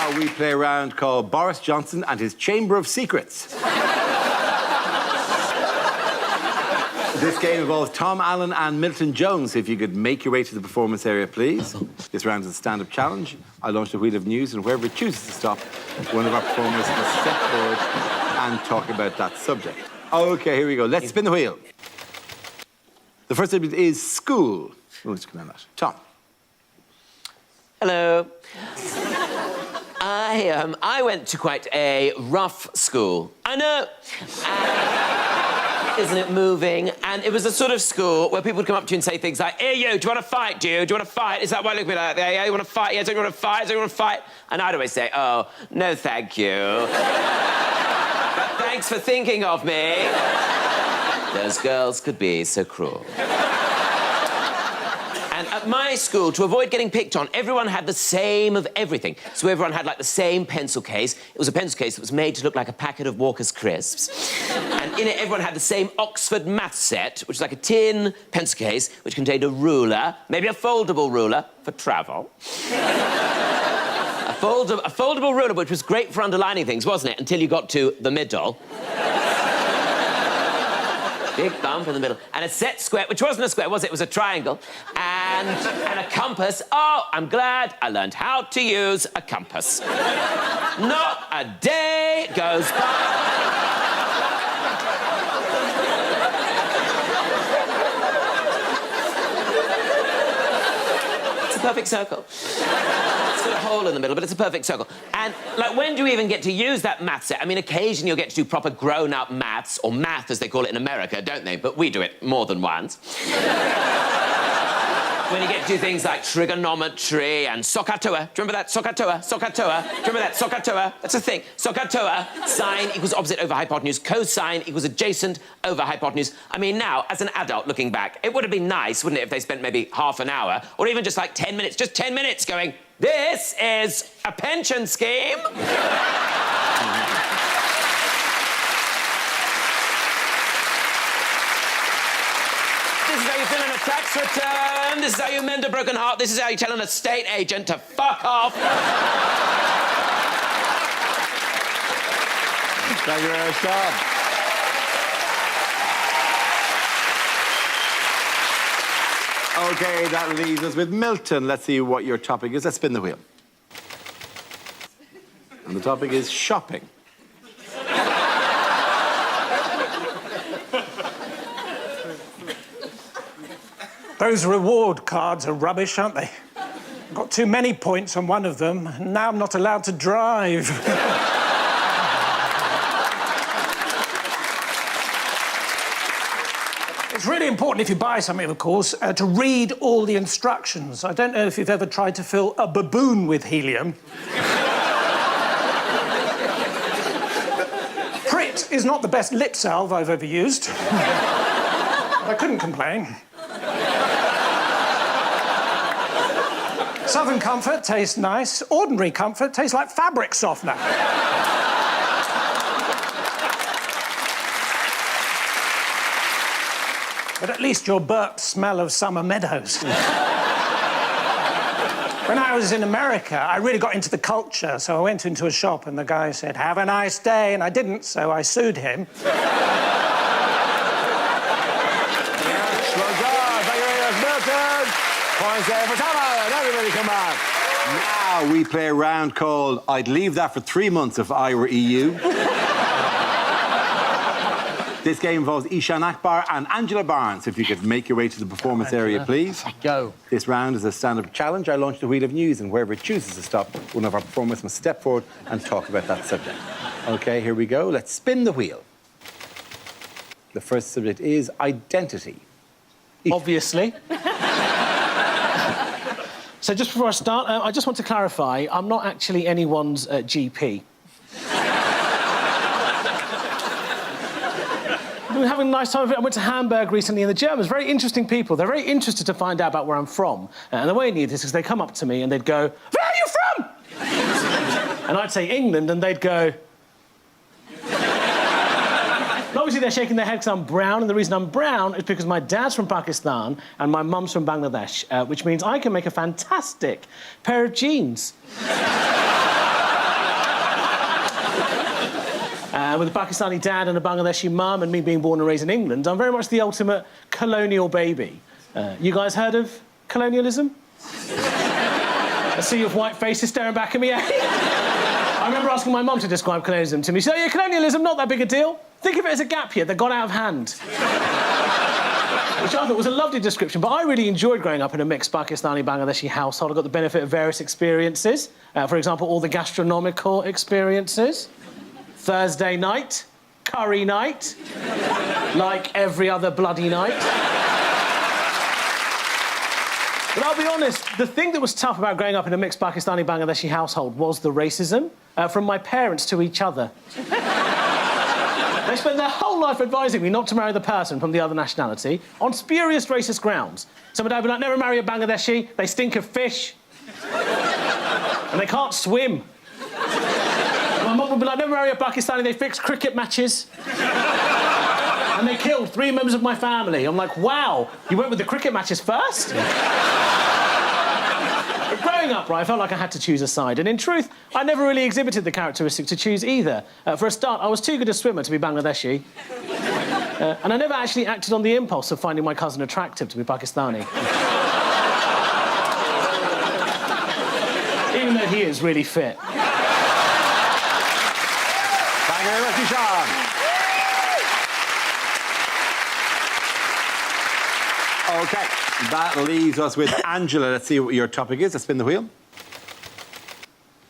Now we play a round called Boris Johnson and his Chamber of Secrets. This game involves Tom Allen and Milton Jones. If you could make your way to the performance area, please. This round is a stand-up challenge. I launch the wheel of news, and wherever it chooses to stop, one of our performers must step forward and talk about that subject. OK, here we go. Let's spin the wheel. The first subject is school. Oh, let's come on that. Tom. Hello. I went to quite a rough school. I know. Isn't it moving? And it was a sort of school where people would come up to you and say things like, "Hey, you, do you want to fight, do you? Do you want to fight? Is that why you look at me like that? Yeah, you want to fight? Yes, don't you want to fight? Don't you want to fight?" And I'd always say, "Oh, no, thank you. But thanks for thinking of me." Those girls could be so cruel. And at my school, to avoid getting picked on, everyone had the same of everything. So everyone had, like, the same pencil case. It was a pencil case that was made to look like a packet of Walker's crisps. And in it, everyone had the same Oxford math set, which was like a tin pencil case, which contained a ruler, maybe a foldable ruler for travel. a foldable ruler, which was great for underlining things, wasn't it? Until you got to the middle. Big bump in the middle. And a set square, which wasn't a square, was it? It was a triangle. And a compass. Oh, I'm glad I learned how to use a compass. Not a day goes by. It's a perfect circle. It's got a hole in the middle, but it's a perfect circle. And, like, when do you even get to use that math set? I mean, occasionally you'll get to do proper grown-up maths, or math, as they call it in America, don't they? But we do it more than once. When you get to do things like trigonometry and SOHCAHTOA. Do you remember that? SOHCAHTOA, SOHCAHTOA. Do you remember that? SOHCAHTOA. That's a thing. SOHCAHTOA. Sine equals opposite over hypotenuse. Cosine equals adjacent over hypotenuse. I mean, now, as an adult looking back, it would have been nice, wouldn't it, if they spent maybe half an hour, or even just like 10 minutes, just 10 minutes going, "This is a pension scheme." This is how you fill in a tax return. This is how you mend a broken heart. This is how you tell an estate agent to fuck off. Thank you very much, Tom. OK, that leaves us with Milton. Let's see what your topic is. Let's spin the wheel. And the topic is shopping. Those reward cards are rubbish, aren't they? I've got too many points on one of them, and now I'm not allowed to drive. It's really important if you buy something, of course, to read all the instructions. I don't know if you've ever tried to fill a baboon with helium. Prit is not the best lip salve I've ever used. I couldn't complain. Southern Comfort tastes nice. Ordinary Comfort tastes like fabric softener. But at least your burps smell of summer meadows. When I was in America, I really got into the culture, so I went into a shop and the guy said, "Have a nice day," and I didn't, so I sued him. Yes, well done. Thank you very much, Milton. Points there for Tom Allen. Everybody come back. Now we play a round called I'd Leave That for 3 months If I Were EU. This game involves Ishan Akbar and Angela Barnes. If you could make your way to the performance area, please. Go. This round is a stand-up challenge. I launch the wheel of news, and wherever it chooses to stop, one of our performers must step forward and talk about that subject. OK, here we go. Let's spin the wheel. The first subject is identity. Obviously. So just before I start, I just want to clarify, I'm not actually anyone's GP. We're having a nice time of it. I went to Hamburg recently, and the Germans, very interesting people. They're very interested to find out about where I'm from. And the way I knew this is they come up to me and they'd go, "Where are you from?" And I'd say England, and they'd go... And obviously they're shaking their head because I'm brown, and the reason I'm brown is because my dad's from Pakistan and my mum's from Bangladesh, which means I can make a fantastic pair of jeans. with a Pakistani dad and a Bangladeshi mum and me being born and raised in England, I'm very much the ultimate colonial baby. You guys heard of colonialism? A sea of white faces staring back at me, eh? I remember asking my mum to describe colonialism to me. She said, oh, yeah, colonialism, not that big a deal. Think of it as a gap year that got out of hand. Which I thought was a lovely description, but I really enjoyed growing up in a mixed Pakistani-Bangladeshi household. I got the benefit of various experiences. For example, all the gastronomical experiences. Thursday night, curry night, like every other bloody night. But I'll be honest, the thing that was tough about growing up in a mixed Pakistani-Bangladeshi household was the racism from my parents to each other. They spent their whole life advising me not to marry the person from the other nationality on spurious racist grounds. So my dad would be like, never marry a Bangladeshi, they stink of fish. And they can't swim. And my mum would be like, never marry a Pakistani, they fix cricket matches. And they killed 3 members of my family. I'm like, wow, you went with the cricket matches first? But growing up, right, I felt like I had to choose a side. And in truth, I never really exhibited the characteristics to choose either. For a start, I was too good a swimmer to be Bangladeshi. And I never actually acted on the impulse of finding my cousin attractive to be Pakistani. Even though he is really fit. Thank you very much, Sean. OK, that leaves us with Angela. Let's see what your topic is. Let's spin the wheel.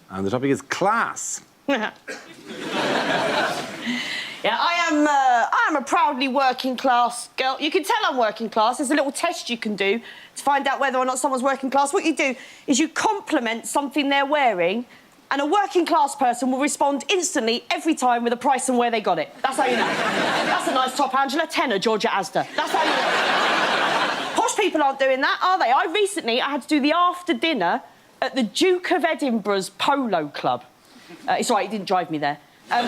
And the topic is class. Yeah, I am a proudly working class girl. You can tell I'm working class. There's a little test you can do to find out whether or not someone's working class. What you do is you compliment something they're wearing, and a working class person will respond instantly every time with a price and where they got it. That's how you know. That's a nice top, Angela. Tenner, Georgia Asda. That's how you know. Posh people aren't doing that, are they? I had to do the after dinner at the Duke of Edinburgh's Polo Club. It's all right, he didn't drive me there. But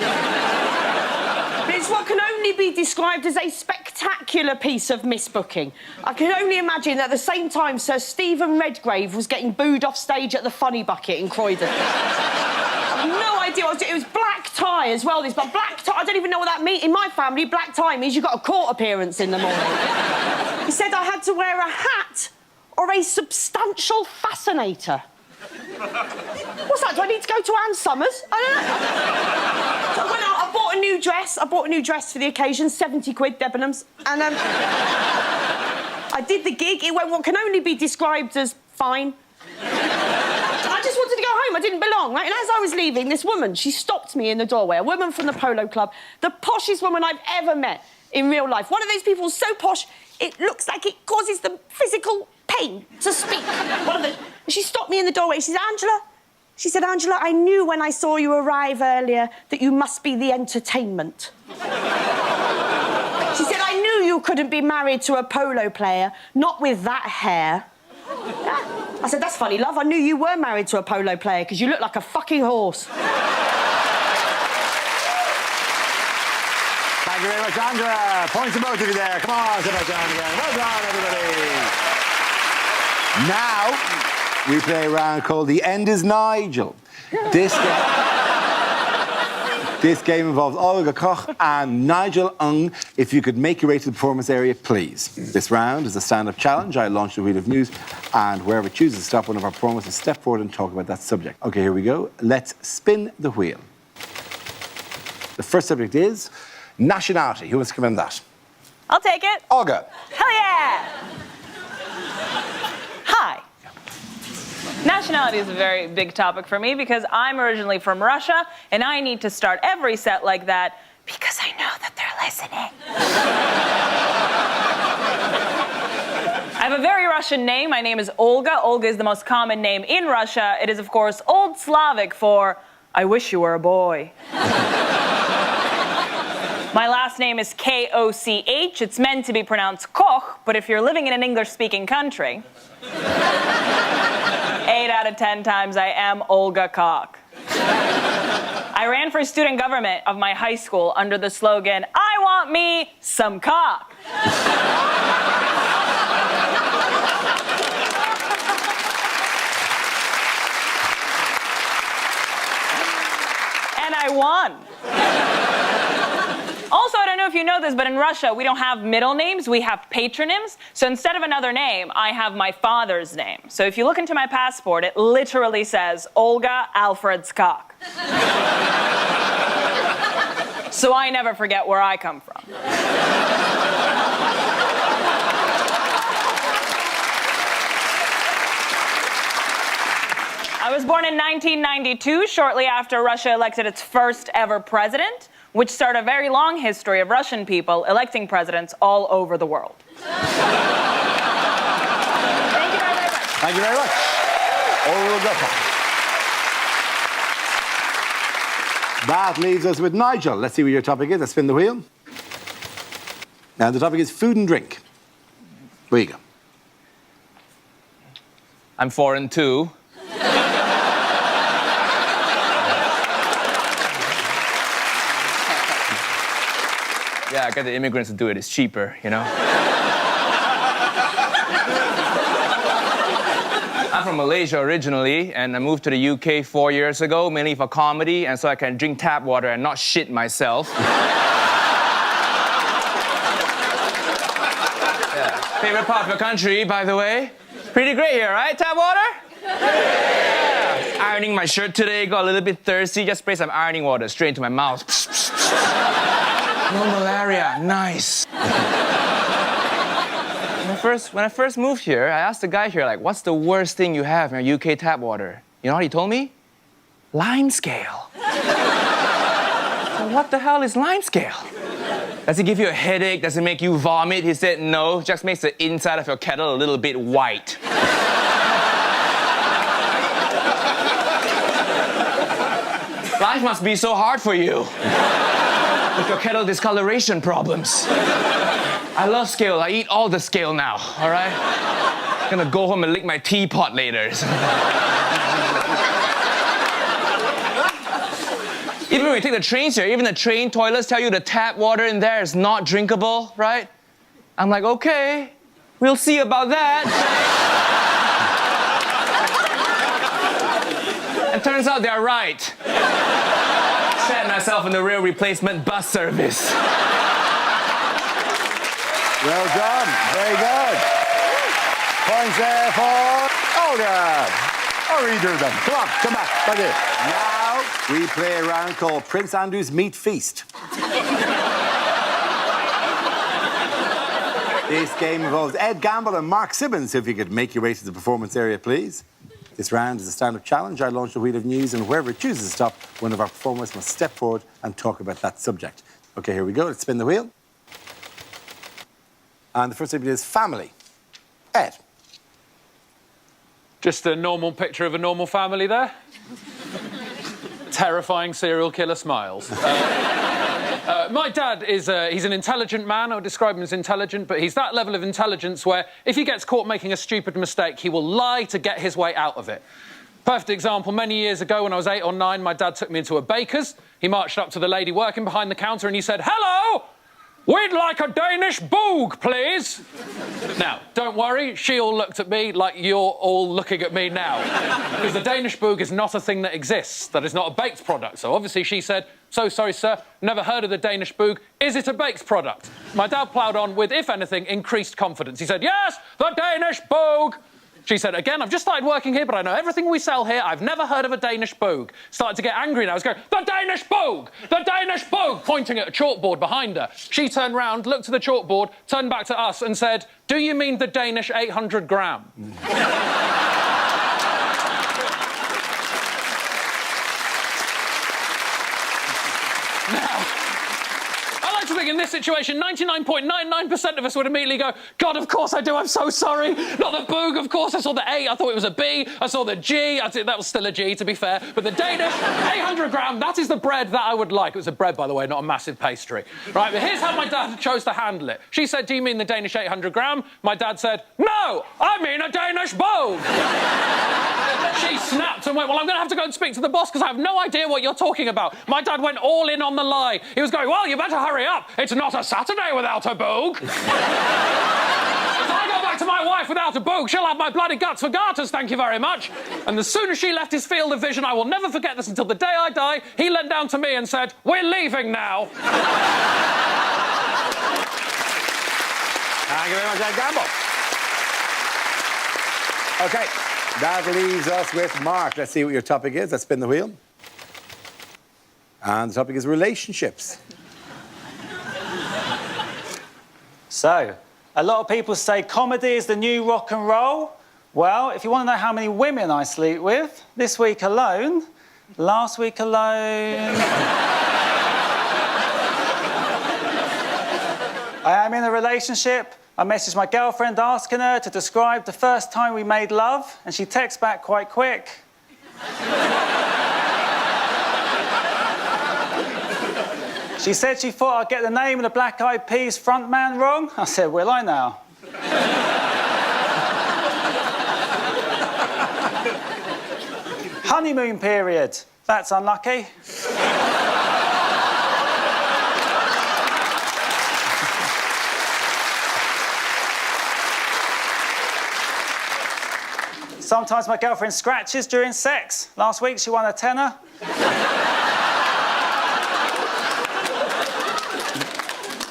it's what can only be described as a spectacular piece of misbooking. I can only imagine that at the same time Sir Stephen Redgrave was getting booed off stage at the Funny Bucket in Croydon. I have no idea what it was. Black tie as well, this, but black tie, I don't even know what that means. In my family, black tie means you've got a court appearance in the morning. He said I had to wear a hat or a substantial fascinator. What's that? Do I need to go to Ann Summers? I don't know. So I went out, I bought a new dress. I bought a new dress for the occasion, 70 quid, Debenhams. And I did the gig. It went what can only be described as fine. I just wanted to go home. I didn't belong, right? And as I was leaving, this woman, she stopped me in the doorway, a woman from the Polo Club, the poshest woman I've ever met in real life. One of those people so posh, it looks like it causes them physical pain to speak. One of the... She stopped me in the doorway. She said, Angela... She said, Angela, I knew when I saw you arrive earlier that you must be the entertainment. She said, I knew you couldn't be married to a polo player, not with that hair. Yeah. I said, that's funny, love. I knew you were married to a polo player because you look like a fucking horse. Thank you very much, Angela. Points to both of you there. Come on, Sebastian again. Well done, everybody. Now, we play a round called The End is Nigel. This game involves Olga Koch and Nigel Ung. If you could make your way to the performance area, please. This round is a stand-up challenge. I launch the wheel of news, and wherever it chooses to stop, one of our performers will step forward and talk about that subject. OK, here we go. Let's spin the wheel. The first subject is nationality. Who wants to come in that? I'll take it. Olga. Hell yeah! Hi. Nationality is a very big topic for me because I'm originally from Russia and I need to start every set like that because I know that they're listening. I have a very Russian name. My name is Olga. Olga is the most common name in Russia. It is, of course, Old Slavic for I wish you were a boy. My last name is K-O-C-H. It's meant to be pronounced Koch, but if you're living in an English-speaking country, 8 out of 10 times I am Olga Koch. I ran for student government of my high school under the slogan, I want me some cock. And I won. if you know this, but in Russia, we don't have middle names, we have patronyms. So instead of another name, I have my father's name. So if you look into my passport, it literally says Olga Alfredskak. So I never forget where I come from. I was born in 1992, shortly after Russia elected its first ever president, which started a very long history of Russian people electing presidents all over the world. Thank you very much. Thank you very much. That leaves us with Nigel. Let's see what your topic is. Let's spin the wheel. Now, the topic is food and drink. Where you go? I'm foreign too. Yeah, I got the immigrants to do it. It's cheaper, you know? I'm from Malaysia originally, and I moved to the UK 4 years ago, mainly for comedy, and so I can drink tap water and not shit myself. Yeah. Favorite part of the country, by the way. Pretty great here, right? Tap water? Yeah. Ironing my shirt today, got a little bit thirsty, just spray some ironing water straight into my mouth. No malaria, nice. When I first moved here, I asked the guy here, like, what's the worst thing you have in your UK tap water? You know what he told me? Lime scale. So what the hell is lime scale? Does it give you a headache? Does it make you vomit? He said, no, it just makes the inside of your kettle a little bit white. Life must be so hard for you. With your kettle discoloration problems. I love scale. I eat all the scale now, all right? I'm gonna go home and lick my teapot later. Even when you take the trains here, even the train toilets tell you the tap water in there is not drinkable, right? I'm like, okay, we'll see about that. And turns out they're right. Set myself in the real replacement bus service. Well done. Very good. Points there for Olga. Or either of them. Come on, come back. Right here. Now we play a round called Prince Andrew's Meat Feast. This game involves Ed Gamble and Mark Simmons. So if you could make your way to the performance area, please. This round is a stand-up challenge. I launch a wheel of news, and whoever chooses to stop, one of our performers must step forward and talk about that subject. OK, here we go. Let's spin the wheel. And the first subject is family. Ed. Just a normal picture of a normal family there. Terrifying serial killer smiles. My dad is he's an intelligent man. I would describe him as intelligent, but he's that level of intelligence where if he gets caught making a stupid mistake, he will lie to get his way out of it. Perfect example, many years ago when I was 8 or 9, my dad took me into a baker's. He marched up to the lady working behind the counter and he said, "Hello! We'd like a Danish boog, please." Now, don't worry, she all looked at me like you're all looking at me now. Because the Danish boog is not a thing that exists. That is not a baked product. So obviously she said, "So sorry, sir, never heard of the Danish boog. Is it a baked product?" My dad ploughed on with, if anything, increased confidence. He said, "Yes, the Danish boog." She said, "Again, I've just started working here, but I know everything we sell here. I've never heard of a Danish boog." Started to get angry now. I was going, "The Danish boog! The Danish boog!" Pointing at a chalkboard behind her. She turned round, looked at the chalkboard, turned back to us and said, "Do you mean the Danish 800 gram?" I think in this situation, 99.99% of us would immediately go, "God, of course I do, I'm so sorry. Not the boog, of course. I saw the A, I thought it was a B. I saw the G, that was still a G, to be fair. But the Danish, 800 gram, that is the bread that I would like." It was a bread, by the way, not a massive pastry. Right, but here's how my dad chose to handle it. She said, "Do you mean the Danish 800 gram? My dad said, "No, I mean a Danish boog." She snapped and went, "Well, I'm going to have to go and speak to the boss because I have no idea what you're talking about." My dad went all in on the lie. He was going, "Well, you better hurry up. It's not a Saturday without a boog." If I go back to my wife without a boog, she'll have my bloody guts for garters, thank you very much. And as soon as she left his field of vision, I will never forget this until the day I die, he leant down to me and said, "We're leaving now." Thank you very much, Ed Gamble. OK, that leaves us with Mark. Let's see what your topic is. Let's spin the wheel. And the topic is relationships. So, a lot of people say comedy is the new rock and roll. Well, if you want to know how many women I sleep with, this week alone, last week alone... I am in a relationship. I messaged my girlfriend asking her to describe the first time we made love, and she texts back quite quick. She said she thought I'd get the name of the Black Eyed Peas frontman wrong. I said, will I now? Honeymoon period. That's unlucky. Sometimes my girlfriend scratches during sex. Last week she won a tenner.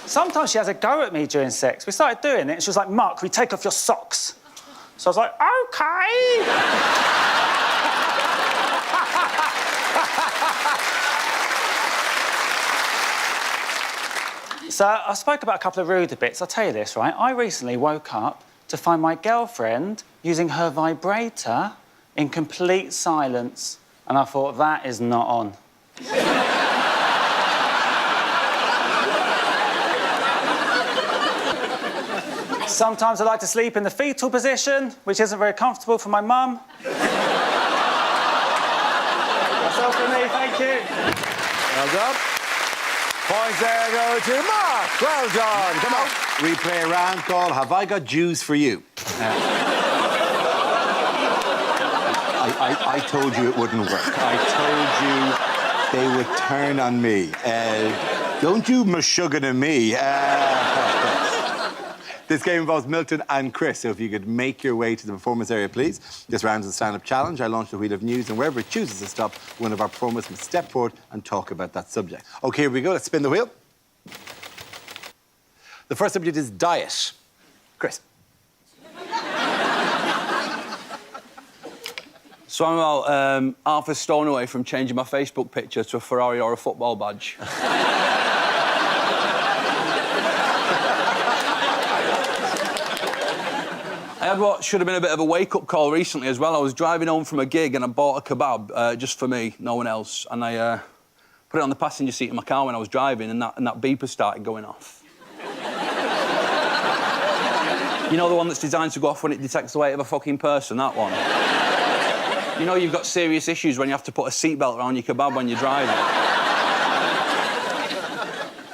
Sometimes she has a go at me during sex. We started doing it and she was like, Mark, can we take off your socks? So I was like, OK. So I spoke about a couple of rude bits. I'll tell you this, right? I recently woke up to find my girlfriend using her vibrator in complete silence. And I thought, that is not on. Sometimes I like to sleep in the fetal position, which isn't very comfortable for my mum. That's all for me, thank you. Well done. Points there go to Mark. Well done. Come on. We play a round called Have I Got Jews for You? I told you it wouldn't work. I told you they would turn on me. Don't you mashugga to me. This game involves Milton and Chris, so if you could make your way to the performance area, please. This round is a stand-up challenge. I launch the wheel of news, and wherever it chooses to stop, one of our performers must step forward and talk about that subject. OK, here we go. Let's spin the wheel. The first subject is diet. Chris. So I'm about half a stone away from changing my Facebook picture to a Ferrari or a football badge. I had what should have been a bit of a wake-up call recently as well. I was driving home from a gig and I bought a kebab just for me, no one else. And I put it on the passenger seat of my car when I was driving and that beeper started going off. You know the one that's designed to go off when it detects the weight of a fucking person, that one? You know you've got serious issues when you have to put a seatbelt around your kebab when you're driving.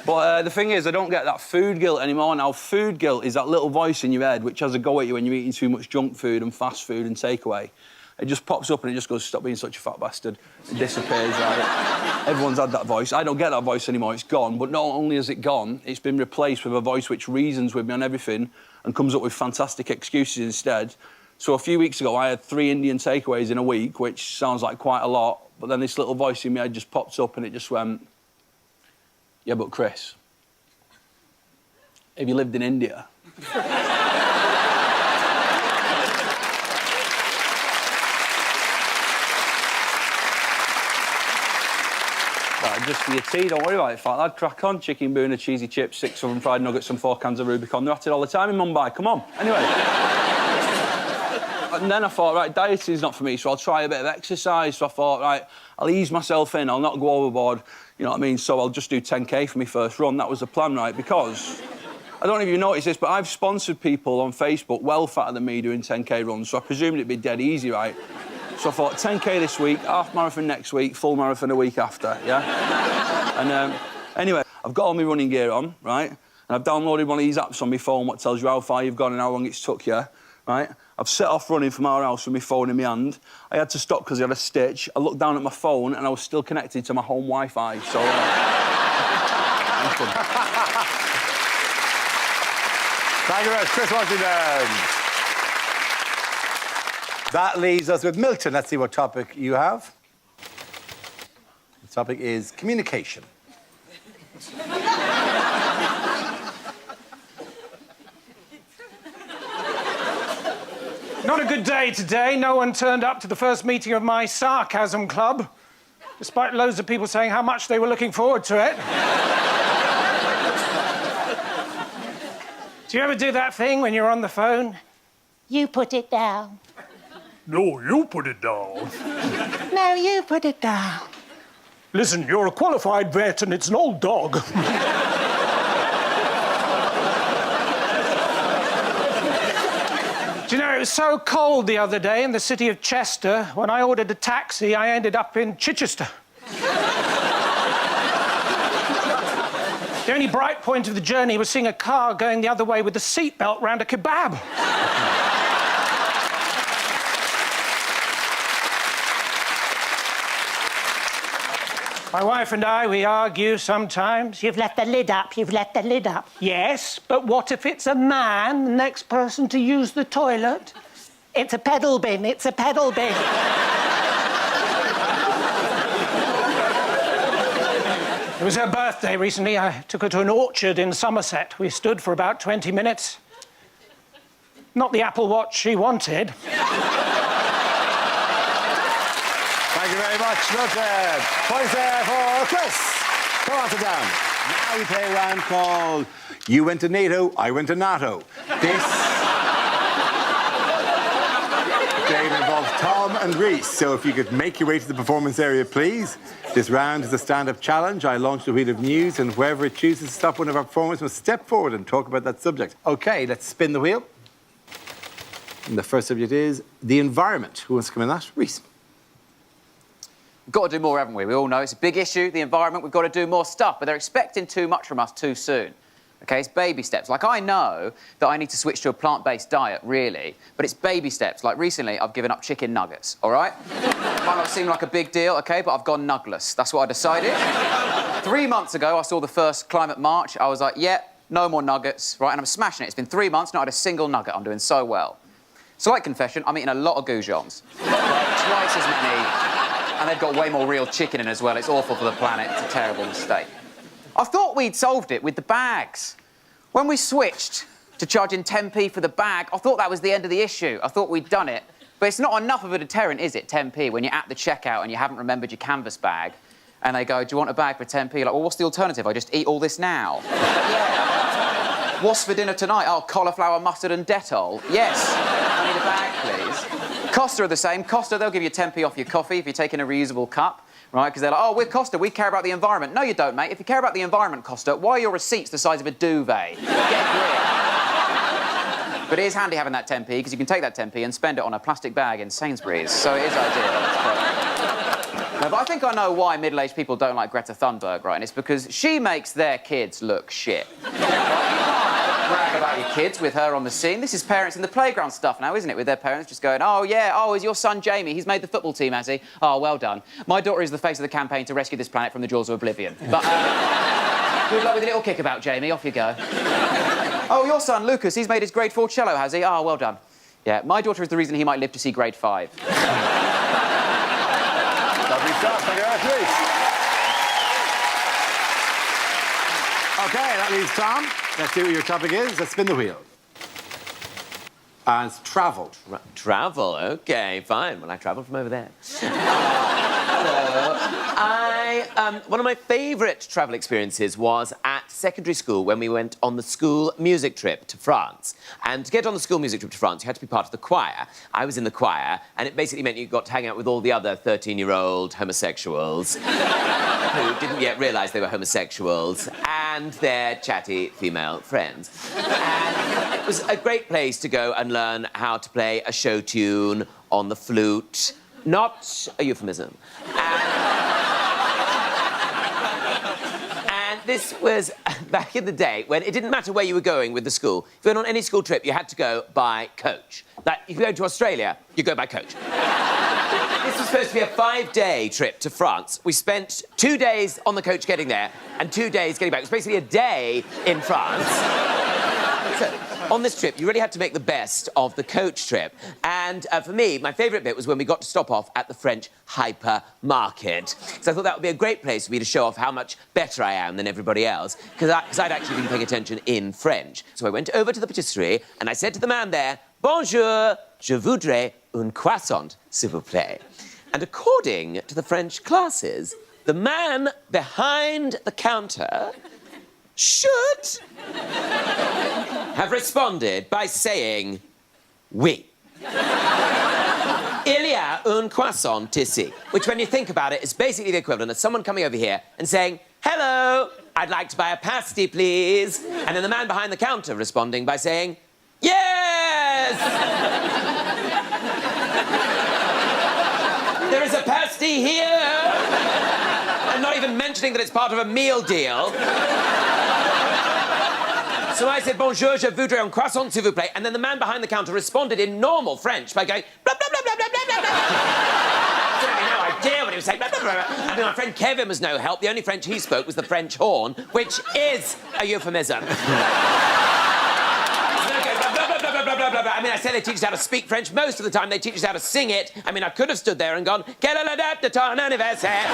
But the thing is, I don't get that food guilt anymore now. Food guilt is that little voice in your head which has a go at you when you're eating too much junk food and fast food and takeaway. It just pops up and it just goes, stop being such a fat bastard. It disappears, right? Everyone's had that voice. I don't get that voice anymore, it's gone. But not only has it gone, it's been replaced with a voice which reasons with me on everything and comes up with fantastic excuses instead. So a few weeks ago, I had 3 Indian takeaways in a week, which sounds like quite a lot, but then this little voice in my head just popped up and it just went, yeah, but Chris, have you lived in India? Just for your tea, don't worry about it, fat lad. Crack on. Chicken boona, cheesy chips, 6 oven fried nuggets and 4 cans of Rubicon. They're at it all the time in Mumbai. Come on. Anyway. And then I thought, right, dieting's not for me, so I'll try a bit of exercise. So I thought, right, I'll ease myself in. I'll not go overboard. You know what I mean? So I'll just do 10K for my first run. That was the plan, right? Because I don't know if you noticed this, but I've sponsored people on Facebook well fatter than me doing 10K runs, so I presumed it'd be dead easy, right? So I thought 10K this week, half marathon next week, full marathon a week after, yeah? And anyway, I've got all my running gear on, right? And I've downloaded one of these apps on my phone what tells you how far you've gone and how long it's took you, right? I've set off running from our house with my phone in my hand. I had to stop because I had a stitch. I looked down at my phone and I was still connected to my home Wi-Fi, so... Thank you very much, Chris Washington. That leaves us with Milton. Let's see what topic you have. The topic is communication. Not a good day today. No one turned up to the first meeting of my sarcasm club, despite loads of people saying how much they were looking forward to it. Do you ever do that thing when you're on the phone? You put it down. No, you put it down. No, you put it down. Listen, you're a qualified vet and it's an old dog. Do you know, it was so cold the other day in the city of Chester, when I ordered a taxi, I ended up in Chichester. The only bright point of the journey was seeing a car going the other way with a seatbelt round a kebab. My wife and I, we argue sometimes. You've left the lid up, you've left the lid up. Yes, but what if it's a man, the next person to use the toilet? It's a pedal bin, it's a pedal bin. It was her birthday recently. I took her to an orchard in Somerset. We stood for about 20 minutes. Not the Apple Watch she wanted. Thank you very much, Richard. Points there for Chris. Come on, sit down. Now we play a round called You Went to NATO, I Went to NATO. This game involves Tom and Reese. So if you could make your way to the performance area, please. This round is a stand-up challenge. I launched a wheel of news, and whoever it chooses to stop one of our performers must step forward and talk about that subject. OK, let's spin the wheel. And the first subject is the environment. Who wants to come in that? Reese. We've got to do more, haven't we? We all know it's a big issue, the environment. We've got to do more stuff, but they're expecting too much from us too soon. OK, it's baby steps. Like, I know that I need to switch to a plant-based diet, really, but it's baby steps. Like, recently, I've given up chicken nuggets, all right? Might not seem like a big deal, OK, but I've gone nugless. That's what I decided. 3 months ago, I saw the first climate march. I was like, yeah, no more nuggets, right? And I'm smashing it. It's been 3 months, not had a single nugget. I'm doing so well. Slight confession, I'm eating a lot of goujons. Twice as many. And they've got way more real chicken in as well. It's awful for the planet. It's a terrible mistake. I thought we'd solved it with the bags. When we switched to charging 10p for the bag, I thought that was the end of the issue. I thought we'd done it. But it's not enough of a deterrent, is it, 10p, when you're at the checkout and you haven't remembered your canvas bag, and they go, do you want a bag for 10p? You're like, well, what's the alternative? I just eat all this now. Yeah. What's for dinner tonight? Oh, cauliflower, mustard and Dettol. Yes. I need a bag, please. Costa are the same. Costa, they'll give you 10p off your coffee if you're taking a reusable cup, right? Because they're like, oh, we're Costa, we care about the environment. No, you don't, mate. If you care about the environment, Costa, why are your receipts the size of a duvet? Get a grip. But it is handy having that 10p, because you can take that 10p and spend it on a plastic bag in Sainsbury's. So it is ideal. No, but I think I know why middle-aged people don't like Greta Thunberg, right? And it's because she makes their kids look shit. Brag about your kids with her on the scene. This is parents in the playground stuff now, isn't it? With their parents just going, oh, yeah, oh, is your son Jamie? He's made the football team, has he? Oh, well done. My daughter is the face of the campaign to rescue this planet from the jaws of oblivion. But, good luck with a little kickabout, Jamie. Off you go. Oh, your son, Lucas, he's made his grade 4 cello, has he? Oh, well done. Yeah, my daughter is the reason he might live to see grade 5. Lovely stuff. Thank you very much, Reese. OK, that leaves Tom. Let's see what your topic is. Let's spin the wheel. And it's travel. Travel, OK, fine. Well, I travel from over there. One of my favourite travel experiences was at secondary school when we went on the school music trip to France. And to get on the school music trip to France, you had to be part of the choir. I was in the choir, and it basically meant you got to hang out with all the other 13-year-old homosexuals who didn't yet realise they were homosexuals and their chatty female friends. And it was a great place to go and learn how to play a show tune on the flute. Not a euphemism. And this was back in the day when it didn't matter where you were going with the school. If you went on any school trip, you had to go by coach. Like, if you go to Australia, you go by coach. This was supposed to be a 5-day trip to France. We spent 2 days on the coach getting there and 2 days getting back. It was basically a day in France. So, on this trip, you really had to make the best of the coach trip. And for me, my favourite bit was when we got to stop off at the French hypermarket. So I thought that would be a great place for me to show off how much better I am than everybody else, because I'd actually been paying attention in French. So I went over to the patisserie and I said to the man there, bonjour, je voudrais un croissant, s'il vous plaît. And according to the French classes, the man behind the counter should have responded by saying, oui. Il y a un croissant ici, which, when you think about it, is basically the equivalent of someone coming over here and saying, hello, I'd like to buy a pasty, please. And then the man behind the counter responding by saying, yes! There is a pasty here! And not even mentioning that it's part of a meal deal. So I said, bonjour, je voudrais un croissant, s'il vous plaît. And then the man behind the counter responded in normal French by going, blah, blah, blah, blah, blah, blah, blah, blah. Certainly no idea what he was saying, blah, blah, blah, blah. I mean, my friend Kevin was no help. The only French he spoke was the French horn, which is a euphemism. I mean, I say they teach us how to speak French. Most of the time, they teach us how to sing it. I mean, I could have stood there and gone, quelle est la date de ton anniversaire?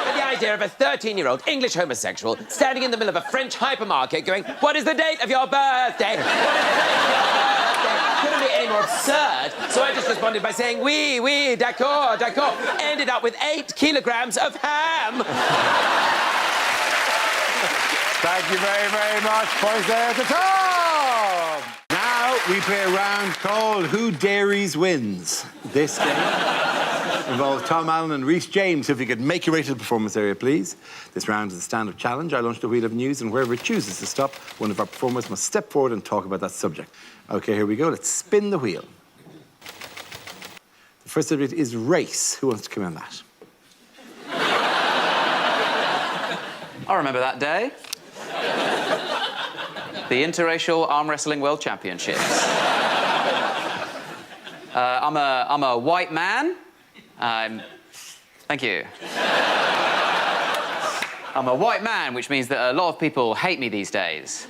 But the idea of a 13-year-old English homosexual standing in the middle of a French hypermarket going, what is the date of your birthday? Couldn't be any more absurd. So I just responded by saying, oui, oui, d'accord, d'accord. Ended up with 8 kilograms of ham. Thank you very, very much. Points there at the top. Now we play a round called Who Dares Wins. This game involves Tom Allen and Rhys James. If you could make your way to the performance area, please. This round is a stand-up challenge. I launch the wheel of news, and wherever it chooses to stop, one of our performers must step forward and talk about that subject. OK, here we go. Let's spin the wheel. The first subject is race. Who wants to come on that? I remember that day. The Interracial Arm Wrestling World Championships. I'm a white man. Thank you. I'm a white man, which means that a lot of people hate me these days.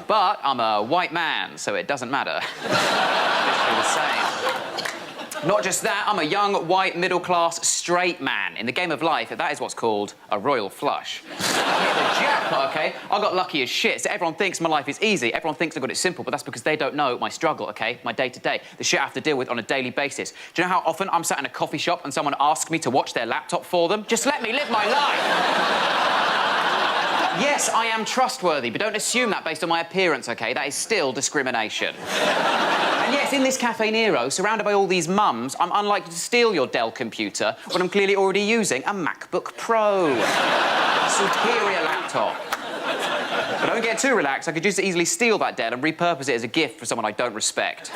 But I'm a white man, so it doesn't matter. Literally the same. Not just that, I'm a young, white, middle-class, straight man. In the game of life, that is what's called a royal flush. I hit the jackpot, OK? I got lucky as shit, so everyone thinks my life is easy. Everyone thinks I've got it simple, but that's because they don't know my struggle, OK? My day-to-day, the shit I have to deal with on a daily basis. Do you know how often I'm sat in a coffee shop and someone asks me to watch their laptop for them? Just let me live my life! Yes, I am trustworthy, but don't assume that based on my appearance, OK? That is still discrimination. And yes, in this Cafe Nero, surrounded by all these mums, I'm unlikely to steal your Dell computer when I'm clearly already using a MacBook Pro. A superior laptop. But don't get too relaxed. I could just easily steal that Dell and repurpose it as a gift for someone I don't respect.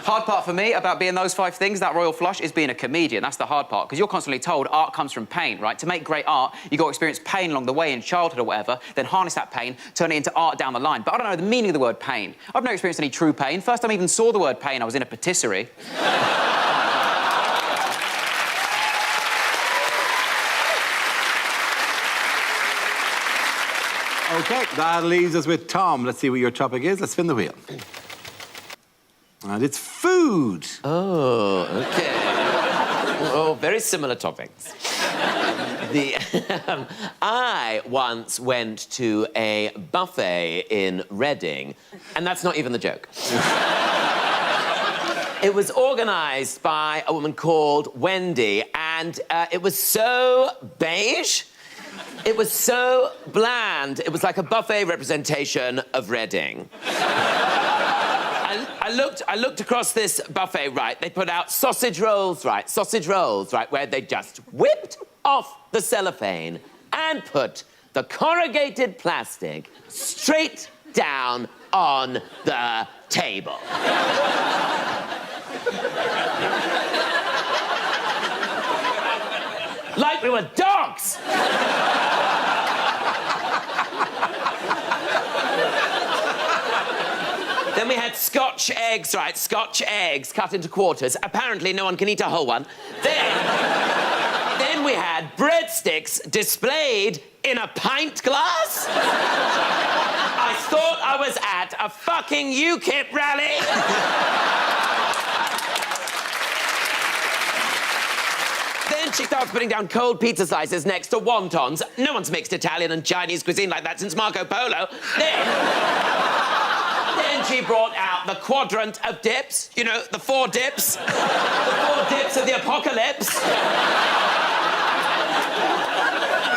Hard part for me about being those 5 things, that royal flush, is being a comedian. That's the hard part, because you're constantly told art comes from pain, right? To make great art, you've got to experience pain along the way in childhood or whatever, then harness that pain, turn it into art down the line. But I don't know the meaning of the word pain. I've never experienced any true pain. First time I even saw the word pain, I was in a patisserie. OK, that leaves us with Tom. Let's see what your topic is. Let's spin the wheel. And it's food. Oh, OK. Oh, very similar topics. I once went to a buffet in Reading, and that's not even the joke. It was organised by a woman called Wendy, and it was so beige. It was so bland. It was like a buffet representation of Reading. I looked across this buffet, right? They put out sausage rolls, right? Sausage rolls, right? Where they just whipped off the cellophane and put the corrugated plastic straight down on the table. Like we were dogs! Then we had Scotch eggs, right? Scotch eggs cut into quarters. Apparently no one can eat a whole one. Then we had breadsticks displayed in a pint glass. I thought I was at a fucking UKIP rally. Then she starts putting down cold pizza slices next to wontons. No one's mixed Italian and Chinese cuisine like that since Marco Polo. Then she brought out the quadrant of dips. You know, the 4 dips. The 4 dips of the apocalypse.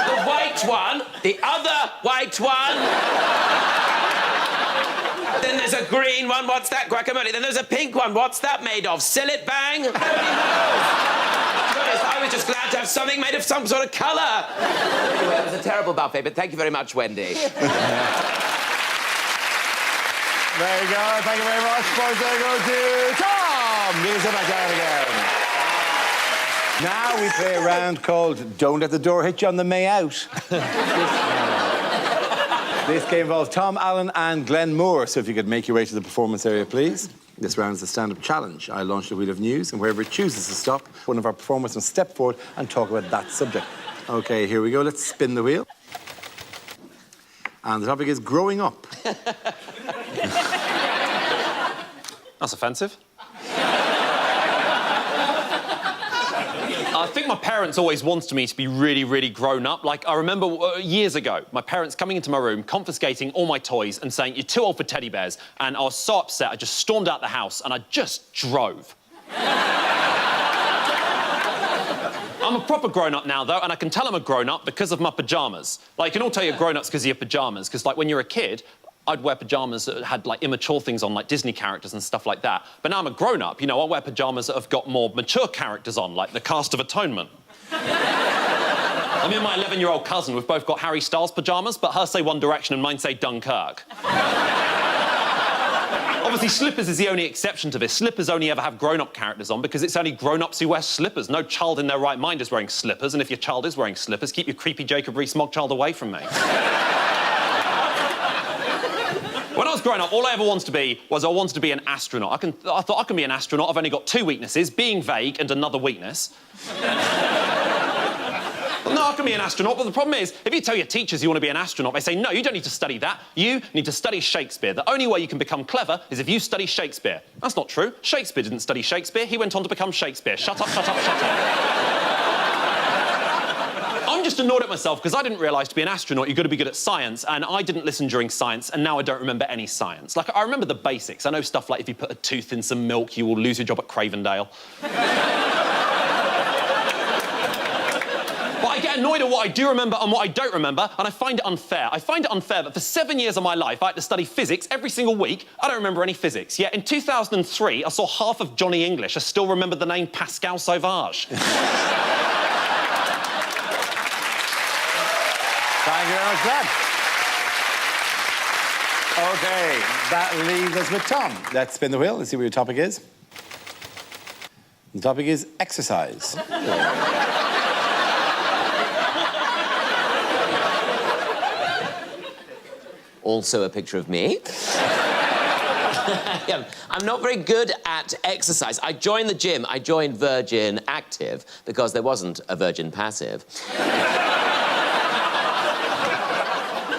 The white one, the other white one. Then there's a green one, what's that? Guacamole. Then there's a pink one, what's that made of? Sillet bang? Nobody knows. I was just glad to have something made of some sort of colour. Anyway, it was a terrible buffet, but thank you very much, Wendy. There you go. Thank you very much. Points there go to Tom. Give us a back down again. Now we play a round called Don't Let the Door Hit You on the May Out. This game involves Tom Allen and Glenn Moore, so if you could make your way to the performance area, please. This round is a stand-up challenge. I launch the wheel of news, and wherever it chooses to stop, one of our performers will step forward and talk about that subject. OK, here we go. Let's spin the wheel. And the topic is growing up. That's offensive. I think my parents always wanted me to be really, really grown up. Like, I remember years ago, my parents coming into my room, confiscating all my toys and saying, "You're too old for teddy bears." And I was so upset, I just stormed out the house and I just drove. I'm a proper grown-up now, though, and I can tell I'm a grown-up because of my pyjamas. Like, you can all tell you're grown-ups because of your pyjamas, because, like, when you're a kid, I'd wear pyjamas that had, like, immature things on, like Disney characters and stuff like that. But now I'm a grown-up, you know, I wear pyjamas that have got more mature characters on, like the Cast of Atonement. I'm in my 11-year-old cousin. We've both got Harry Styles pyjamas, but hers say One Direction and mine say Dunkirk. Obviously, slippers is the only exception to this. Slippers only ever have grown-up characters on because it's only grown-ups who wear slippers. No child in their right mind is wearing slippers, and if your child is wearing slippers, keep your creepy Jacob Rees-Mogg child away from me. When I was growing up, all I ever wanted to be was I wanted to be an astronaut. I thought I can be an astronaut. I've only got 2 weaknesses, being vague and another weakness. No, I can be an astronaut, but the problem is, if you tell your teachers you want to be an astronaut, they say, no, you don't need to study that. You need to study Shakespeare. The only way you can become clever is if you study Shakespeare. That's not true. Shakespeare didn't study Shakespeare. He went on to become Shakespeare. Shut up, shut up, shut up. I'm just annoyed at myself because I didn't realise to be an astronaut you've got to be good at science, and I didn't listen during science, and now I don't remember any science. Like, I remember the basics. I know stuff like if you put a tooth in some milk, you will lose your job at Cravendale. But I get annoyed at what I do remember and what I don't remember, and I find it unfair. I find it unfair that for 7 years of my life I had to study physics every single week. I don't remember any physics. Yet in 2003, I saw half of Johnny English. I still remember the name Pascal Sauvage. Thank you very much, Brad. OK, that leaves us with Tom. Let's spin the wheel and see what your topic is. The topic is exercise. Also a picture of me. I'm not very good at exercise. I joined the gym. I joined Virgin Active because there wasn't a Virgin Passive.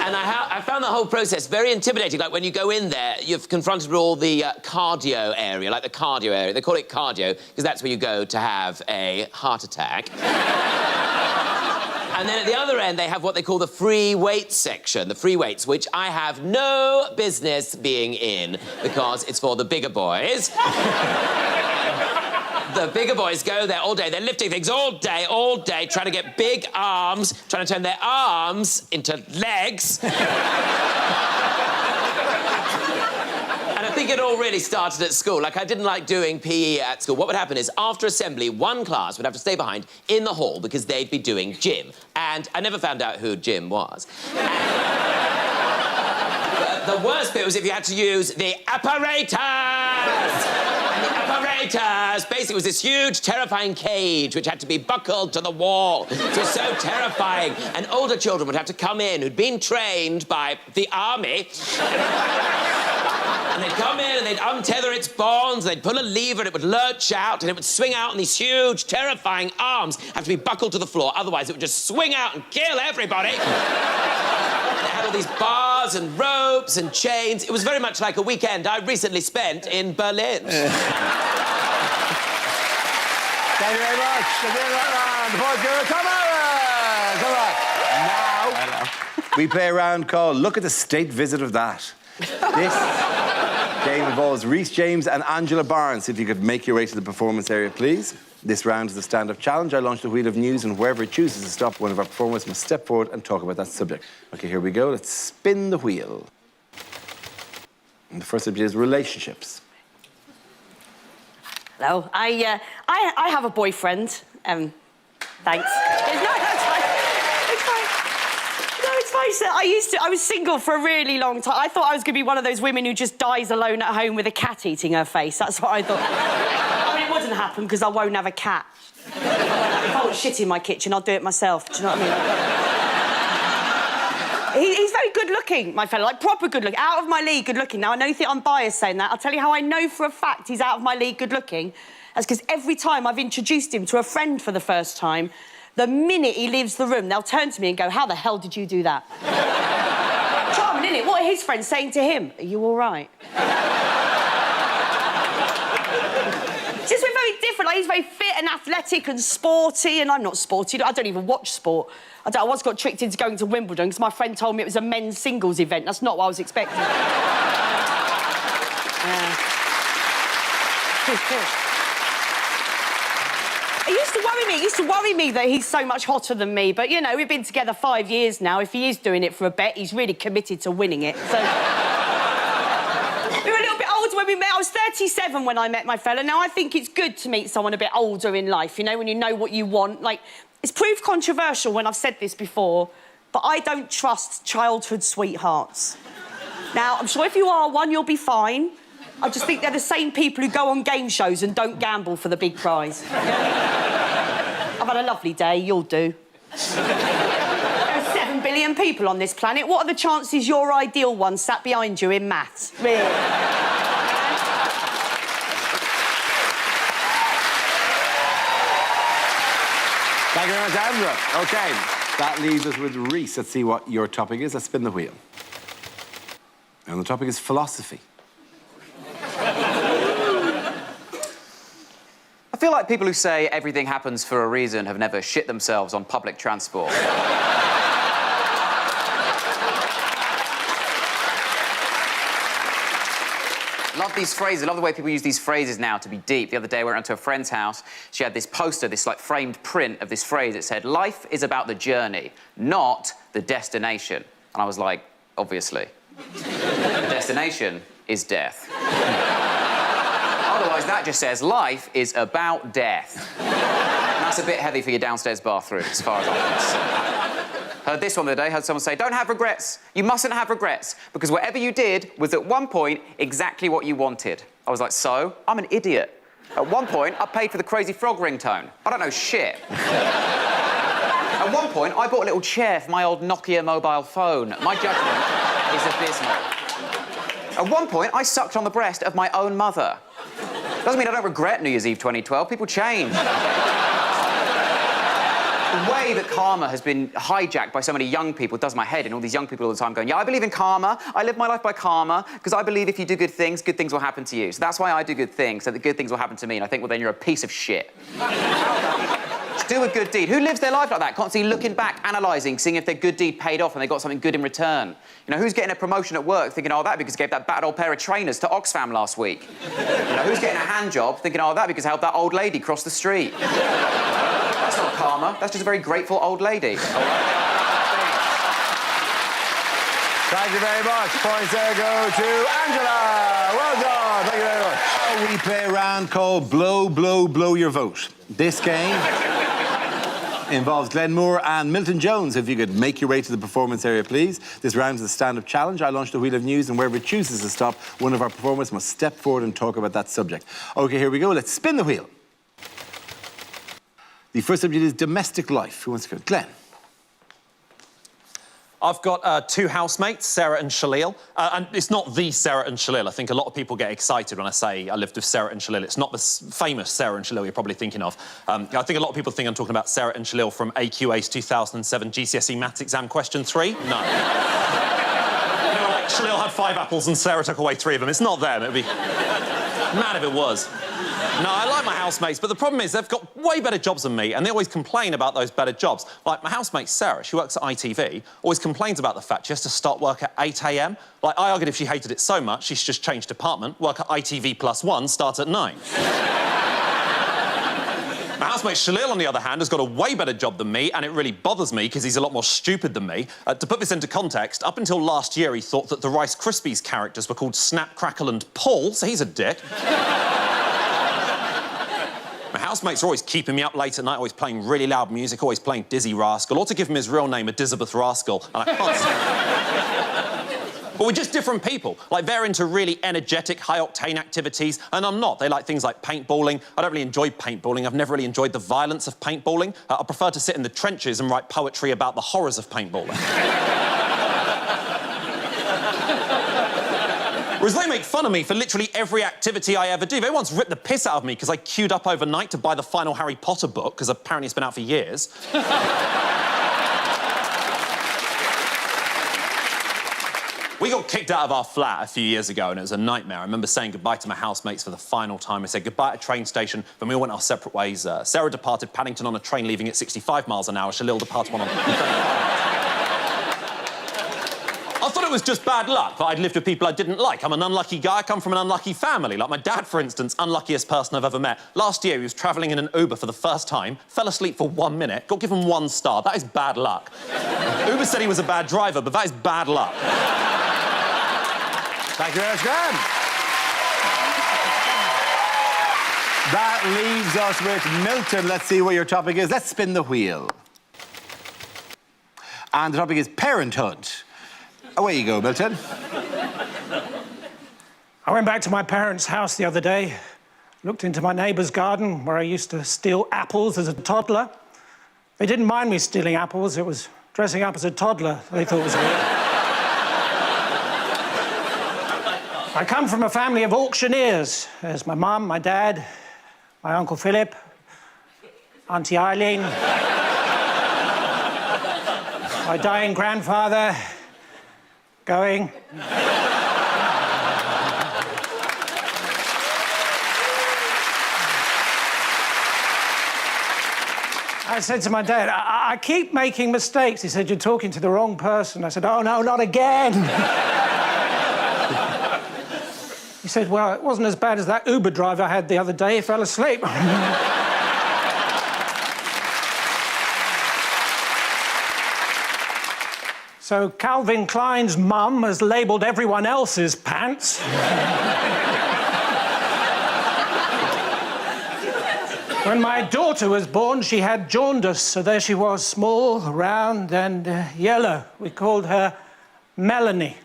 And I found the whole process very intimidating. Like, when you go in there, you're confronted with all the cardio area, like the cardio area. They call it cardio because that's where you go to have a heart attack. And then at the other end, they have what they call the free weights section, the free weights, which I have no business being in because it's for the bigger boys. The bigger boys go there all day. They're lifting things all day, trying to get big arms, trying to turn their arms into legs. And I think it all really started at school. Like, I didn't like doing PE at school. What would happen is, after assembly, one class would have to stay behind in the hall because they'd be doing gym. And I never found out who Jim was. The worst bit was if you had to use the apparatus. And the apparatus basically was this huge, terrifying cage which had to be buckled to the wall. It was so terrifying. And older children would have to come in who'd been trained by the army. And they'd come in and they'd untether its bonds, they'd pull a lever and it would lurch out and it would swing out, and these huge, terrifying arms have to be buckled to the floor, otherwise it would just swing out and kill everybody. They had all these bars and ropes and chains. It was very much like a weekend I recently spent in Berlin. Thank you very much. The boys go to Tom Allen. Come on. Now, we play a round called Look at the State Visit of That. Game involves Rhys James and Angela Barnes. If you could make your way to the performance area, please. This round is the stand-up challenge. I launch the wheel of news, and wherever it chooses to stop, one of our performers must step forward and talk about that subject. OK, here we go. Let's spin the wheel. And the first subject is relationships. Hello. I have a boyfriend. Thanks. No, that's fine. It's fine. No, it's fine. So I was single for a really long time. I thought I was going to be one of those women who just dies alone at home with a cat eating her face. That's what I thought. I mean, it wouldn't happen because I won't have a cat. If I want shit in my kitchen, I'll do it myself. Do you know what I mean? He's very good-looking, my fella, like proper good-looking, out of my league good-looking. Now, I know you think I'm biased saying that. I'll tell you how I know for a fact he's out of my league good-looking. That's because every time I've introduced him to a friend for the first time, the minute he leaves the room, they'll turn to me and go, how the hell did you do that? Charming, isn't it? What are his friends saying to him? Are you all right? Just we're very different. Like, he's very fit and athletic and sporty, and I'm not sporty. I don't even watch sport. I once got tricked into going to Wimbledon because my friend told me it was a men's singles event. That's not what I was expecting. It used to worry me that he's so much hotter than me. But, you know, we've been together 5 years now. If he is doing it for a bet, he's really committed to winning it. So... We were a little bit older when we met. I was 37 when I met my fella. Now, I think it's good to meet someone a bit older in life, you know, when you know what you want. Like, it's proved controversial when I've said this before, but I don't trust childhood sweethearts. Now, I'm sure if you are one, you'll be fine. I just think they're the same people who go on game shows and don't gamble for the big prize. I've had a lovely day, you'll do. There are 7 billion people on this planet. What are the chances your ideal one sat behind you in maths? Really? Thank you very much, Angela. OK, that leaves us with Rhys. Let's see what your topic is. Let's spin the wheel. And the topic is philosophy. I feel like people who say everything happens for a reason have never shit themselves on public transport. Love these phrases. I love the way people use these phrases now to be deep. The other day, we went to a friend's house. She had this poster, this, like, framed print of this phrase. It said, life is about the journey, not the destination. And I was like, obviously. The destination is death. Otherwise, that just says life is about death. And that's a bit heavy for your downstairs bathroom, as far as I'm concerned. Heard this one the other day, heard someone say, don't have regrets. You mustn't have regrets, because whatever you did was at one point exactly what you wanted. I was like, so? I'm an idiot. At one point, I paid for the Crazy Frog ringtone. I don't know shit. At one point, I bought a little chair for my old Nokia mobile phone. My judgment is abysmal. At one point, I sucked on the breast of my own mother. Doesn't mean I don't regret New Year's Eve 2012. People change. The way that karma has been hijacked by so many young people does my head, and all these young people all the time going, yeah, I believe in karma, I live my life by karma, because I believe if you do good things will happen to you. So that's why I do good things, so that good things will happen to me, and I think, well, then you're a piece of shit. Just do a good deed. Who lives their life like that, constantly looking back, analysing, seeing if their good deed paid off and they got something good in return? You know, who's getting a promotion at work thinking, oh, that because I gave that bad old pair of trainers to Oxfam last week? You know, who's getting a hand job thinking, oh, that because I helped that old lady cross the street? That's not karma. That's just a very grateful old lady. Thank you very much. Points there go to Angela. Well done. Thank you very much. We play a round called Blow, Blow, Blow Your Vote. This game involves Glenn Moore and Milton Jones. If you could make your way to the performance area, please. This round is a stand-up challenge. I launch the wheel of news, and wherever it chooses to stop, one of our performers must step forward and talk about that subject. OK, here we go. Let's spin the wheel. The first subject is domestic life. Who wants to go? Glenn. I've got 2 housemates, Sarah and Shalil. And it's not the Sarah and Shalil. I think a lot of people get excited when I say I lived with Sarah and Shalil. It's not the famous Sarah and Shalil you're probably thinking of. I think a lot of people think I'm talking about Sarah and Shalil from AQA's 2007 GCSE Maths exam question 3. No. You know, like, Shalil had 5 apples and Sarah took away 3 of them. It's not them. It'd be mad if it was. No, I like my housemates, but the problem is they've got way better jobs than me, and they always complain about those better jobs. Like, my housemate Sarah, she works at ITV, always complains about the fact she has to start work at 8 a.m. Like, I argued if she hated it so much, she should just change department, work at ITV +1, start at 9. My housemate Shalil, on the other hand, has got a way better job than me, and it really bothers me because he's a lot more stupid than me. To put this into context, up until last year, he thought that the Rice Krispies characters were called Snap, Crackle and Paul, so he's a dick. My housemates are always keeping me up late at night, always playing really loud music, always playing Dizzy Rascal, or to give him his real name, Elizabeth Rascal, and I can't But we're just different people. Like, they're into really energetic, high-octane activities, and I'm not. They like things like paintballing. I don't really enjoy paintballing. I've never really enjoyed the violence of paintballing. I prefer to sit in the trenches and write poetry about the horrors of paintballing. Whereas they make fun of me for literally every activity I ever do. They once ripped the piss out of me because I queued up overnight to buy the final Harry Potter book, because apparently it's been out for years. We got kicked out of our flat a few years ago, and it was a nightmare. I remember saying goodbye to my housemates for the final time. I said goodbye at a train station, then we all went our separate ways. Sarah departed Paddington on a train leaving at 65 miles an hour. Shalil departed one on... I thought it was just bad luck that I'd lived with people I didn't like. I'm an unlucky guy. I come from an unlucky family. Like my dad, for instance, unluckiest person I've ever met. Last year, he was travelling in an Uber for the first time, fell asleep for 1 minute, got given 1 star. That is bad luck. Uber said he was a bad driver, but that is bad luck. Thank you very much, Graham. That leaves us with Milton. Let's see what your topic is. Let's spin the wheel. And the topic is parenthood. Away you go, Milton. I went back to my parents' house the other day, looked into my neighbour's garden where I used to steal apples as a toddler. They didn't mind me stealing apples. It was dressing up as a toddler they thought was weird. I come from a family of auctioneers. There's my mum, my dad, my Uncle Philip, Auntie Eileen, my dying grandfather, going. I said to my dad, I keep making mistakes. He said, you're talking to the wrong person. I said, oh, no, not again. He said, well, it wasn't as bad as that Uber driver I had the other day. He fell asleep. So Calvin Klein's mum has labelled everyone else's pants. When my daughter was born, she had jaundice, so there she was, small, round and yellow. We called her Melanie.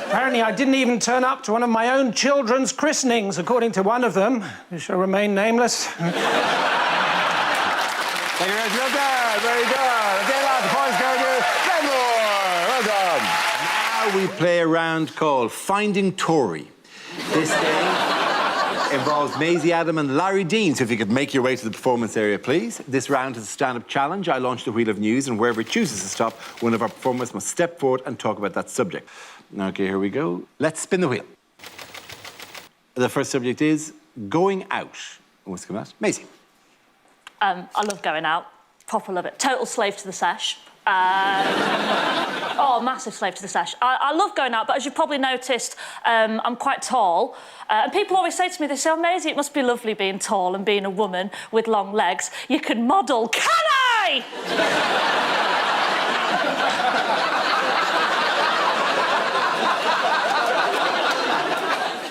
Apparently, I didn't even turn up to one of my own children's christenings, according to one of them, who shall remain nameless. Thank you very much. Well done. Very good. Okay, lads, the points go to Glenmore. Well done. Now we play a round called Finding Tory. This game involves Maisie Adam and Larry Dean, so if you could make your way to the performance area, please. This round is a stand-up challenge. I launch the wheel of news, and wherever it chooses to stop, one of our performers must step forward and talk about that subject. OK, here we go. Let's spin the wheel. The first subject is going out. Who wants to come out? Maisie. I love going out. Proper love it. Total slave to the sesh. Oh, massive slave to the sesh. I love going out, but as you've probably noticed, I'm quite tall. And people always say to me, they say, oh, Maisie, it must be lovely being tall and being a woman with long legs. You can model. Can I?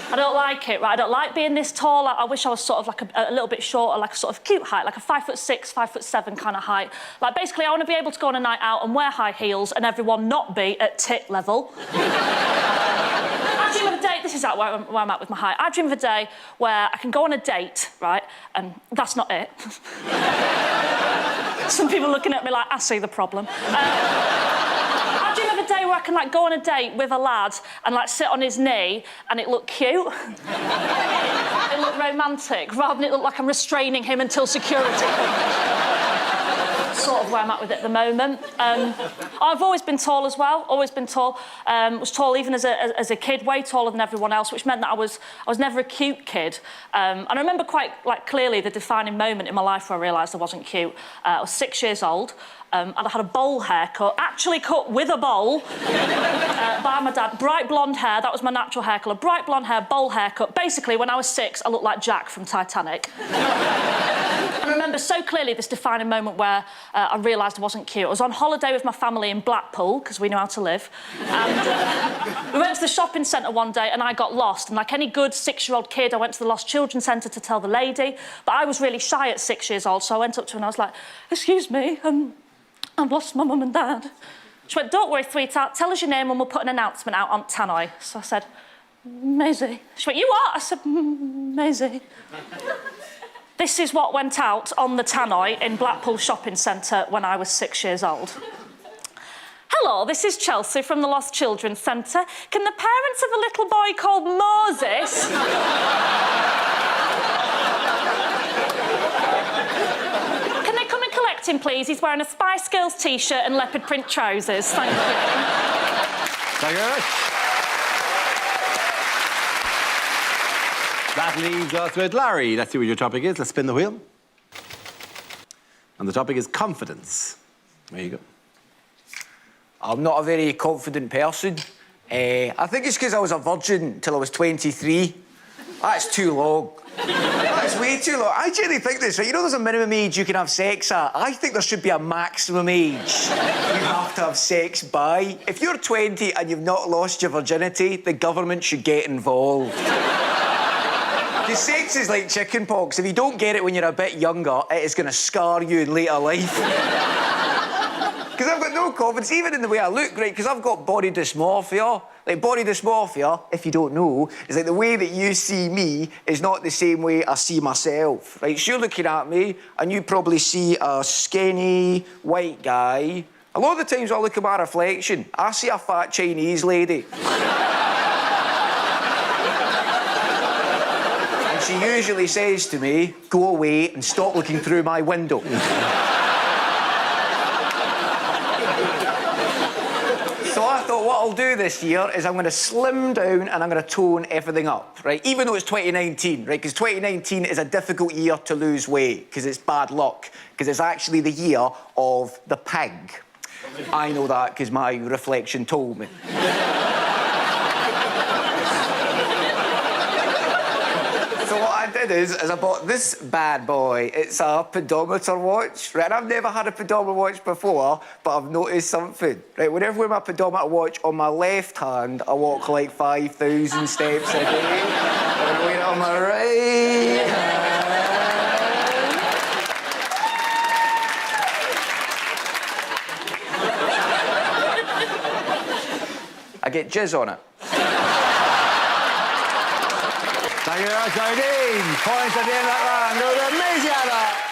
I don't like it, right? I don't like being this tall. I wish I was sort of like a little bit shorter, like a sort of cute height, like a 5'6", 5'7" kind of height. Like, basically, I want to be able to go on a night out and wear high heels and everyone not be at tit level. I dream of a day, this is where I'm at with my height. I dream of a day where I can go on a date, right? And that's not it. Some people looking at me like, I see the problem. I dream of a day where I can, like, go on a date with a lad and, like, sit on his knee and it look cute. It look romantic, rather than it look like I'm restraining him until security. That's sort of where I'm at with it at the moment. I've always been tall as well, always been tall. Was tall even as a kid, way taller than everyone else, which meant that I was never a cute kid. And I remember quite clearly the defining moment in my life where I realised I wasn't cute. I was 6 years old. And I had a bowl haircut, actually cut with a bowl by my dad. Bright blonde hair, that was my natural hair colour. Bright blonde hair, bowl haircut. Basically, when I was 6, I looked like Jack from Titanic. I remember so clearly this defining moment where I realised I wasn't cute. I was on holiday with my family in Blackpool, because we knew how to live. And we went to the shopping centre one day and I got lost. And like any good 6-year-old kid, I went to the Lost Children's Centre to tell the lady. But I was really shy at 6 years old, so I went up to her and I was like, "Excuse me, I've lost my mum and dad." She went, "Don't worry, sweetheart, tell us your name and we'll put an announcement out on Tannoy." So I said, "Maisie." She went, "You what?" I said, "Maisie." This is what went out on the Tannoy in Blackpool Shopping Centre when I was 6 years old. "Hello, this is Chelsea from the Lost Children's Centre. Can the parents of a little boy called Moses..." "Him, please. He's wearing a Spice Girls t-shirt and leopard print trousers. Thank you." Thank you very much. That leaves us with Larry. Let's see what your topic is. Let's spin the wheel. And the topic is confidence. There you go. I'm not a very confident person. I think it's because I was a virgin till I was 23. That's too long. That's way too long. I genuinely think this, right? You know there's a minimum age you can have sex at? I think there should be a maximum age you have to have sex by. If you're 20 and you've not lost your virginity, the government should get involved. Because sex is like chicken pox. If you don't get it when you're a bit younger, it is going to scar you in later life. Because I've got no confidence, even in the way I look, right? Because I've got body dysmorphia. Like, body dysmorphia, if you don't know, is like the way that you see me is not the same way I see myself, right? So you're looking at me, and you probably see a skinny, white guy. A lot of the times when I look at my reflection, I see a fat Chinese lady. And she usually says to me, "Go away and stop looking through my window." What I'll do this year is I'm going to slim down and I'm going to tone everything up, right? Even though it's 2019, right? Because 2019 is a difficult year to lose weight because it's bad luck, because it's actually the year of the pig. I know that because my reflection told me. So what I did is I bought this bad boy. It's a pedometer watch, right? I've never had a pedometer watch before, but I've noticed something, right? Whenever I wear my pedometer watch on my left hand, I walk like 5,000 steps a day. When I wear it on my right hand, I get jizz on it. Thank you very much, Dean. Points at the end of that round. Go to Maisie.